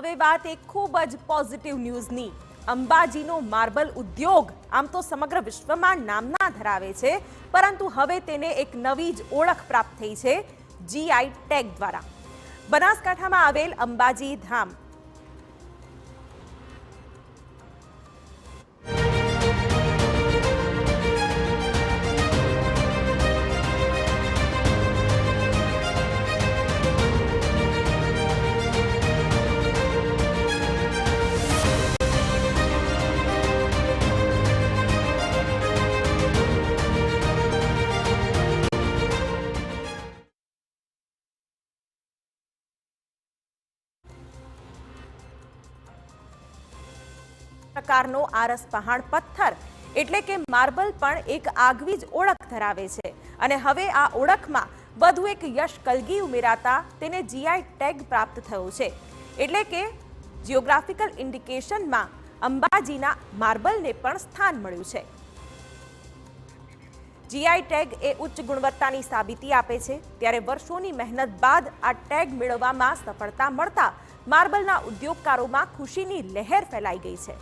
હવે વાત એક ખૂબ જ પોઝિટિવ ન્યૂઝની। અંબાજીનો માર્બલ ઉદ્યોગ આમ તો સમગ્ર વિશ્વમાં નામના ધરાવે છે, પરંતુ હવે તેને એક નવી જ ઓળખ પ્રાપ્ત થઈ છે જીઆઈ ટેગ દ્વારા। બનાસકાંઠામાં આવેલ અંબાજી ધામ પ્રકારનો આરસ પહાડ પથ્થર એટલે કે માર્બલ પણ એક આગવી જ ઓળખ ધરાવે છે, અને હવે આ ઓળખમાં વધુ એક યશ કલગી ઉમેરાતા તેને જીઆઈ ટેગ પ્રાપ્ત થયો છે। એટલે કે જિયોગ્રાફિકલ ઇન્ડિકેશનમાં અંબાજીના માર્બલને પણ સ્થાન મળ્યું છે। જીઆઈ ટેગ એ ઉચ્ચ ગુણવત્તાની સાબિતી આપે છે, ત્યારે વર્ષોની મહેનત બાદ આ ટેગ મેળવવામાં સફળતા મળતા માર્બલના ઉદ્યોગકારોમાં ખુશીની લહેર ફેલાઈ ગઈ છે।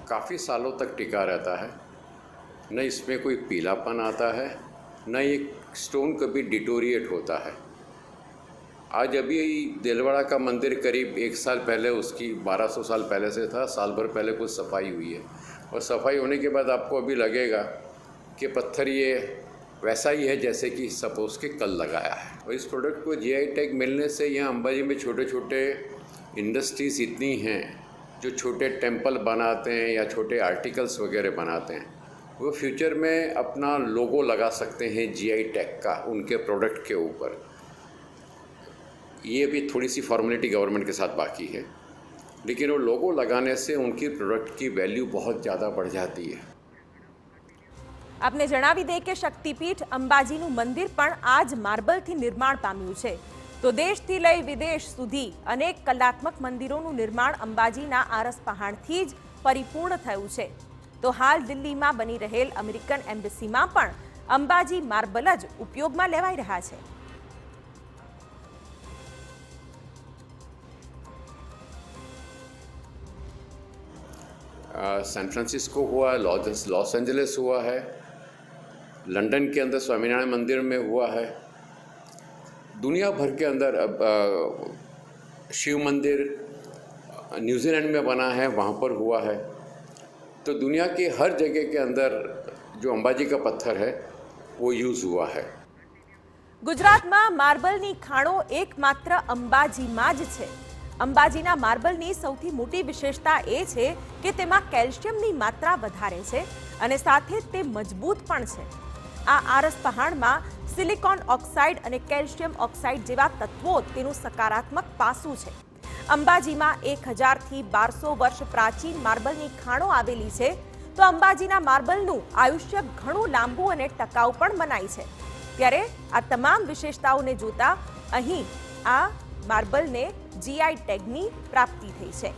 काफ़ी सालों तक टिका रहता है, न इसमें कोई पीलापन आता है, न ये स्टोन कभी डिटोरिएट होता है। आज अभी देलवाड़ा का मंदिर करीब 1 साल पहले, उसकी 1200 साल पहले से था, साल भर पहले कुछ सफाई हुई है, और सफाई होने के बाद आपको अभी लगेगा कि पत्थर ये वैसा ही है जैसे कि सपोज के कल लगाया है। और इस प्रोडक्ट को जीआई टैग मिलने से यहाँ अंबाजी में छोटे छोटे इंडस्ट्रीज़ इतनी हैं जो छोटे टेम्पल बनाते हैं या छोटे आर्टिकल्स वगैरह बनाते हैं, वो फ्यूचर में अपना लोगो लगा सकते हैं जीआई टैग का उनके प्रोडक्ट के ऊपर। ये भी थोड़ी सी फॉर्मेलिटी गवर्नमेंट के साथ बाकी है, लेकिन वो लोगो लगाने से उनकी प्रोडक्ट की वैल्यू बहुत ज़्यादा बढ़ जाती है। आपने जणावी दे के शक्तिपीठ अंबाजीનું મંદિર પણ આ જ માર્બલથી નિર્માણ પામ્યું છે। તો દેશથી લઈ વિદેશ સુધી અનેક કલાત્મક મંદિરોનું નિર્માણ અંબાજીના આરસ પહાડથી જ પરિપૂર્ણ થયું છે। તો હાલ દિલ્હીમાં બની રહેલ અમેરિકન એમ્બેસીમાં પણ અંબાજી માર્બલ જ ઉપયોગમાં લેવાઈ રહ્યા છે। सैन फ्रांसिस्को हुआ, लॉस एंजलिस हुआ है, लंदन के अंदर स्वामीनारायण मंदिर में हुआ है, दुनिया भर के अंदर शिव मंदिर न्यूजीलैंड में बना है, वहाँ पर हुआ है। तो दुनिया की हर जगह के अंदर जो अंबाजी का पत्थर है वो यूज़ हुआ है। गुजरातમાં માર્બલની ખાણો એકમાત્ર અંબાજીમાં જ છે। અંબાજીના માર્બલની સૌથી મોટી વિશેષતા એ છે કે તેમાં કેલ્શિયમની માત્રા વધારે છે, અને સાથે તે મજબૂત પણ છે। આ આરસ પહાડમાં સિલિકોન ઓક્સાઇડ અને કેલ્શિયમ ઓક્સાઇડ જેવા તત્વો તેનું સકારાત્મક પાસું છે। અંબાજીમાં 1000 થી 1200 વર્ષ પ્રાચીન માર્બલની ખાણો આવેલી છે, તો અંબાજીના માર્બલનું આયુષ્ય ઘણું લાંબુ અને ટકાઉ પણ મનાય છે। ત્યારે આ તમામ વિશેષતાઓને જોતા અહીં આ માર્બલને જીઆઈ ટેગની પ્રાપ્તિ થઈ છે।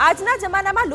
આજના જમાનામાં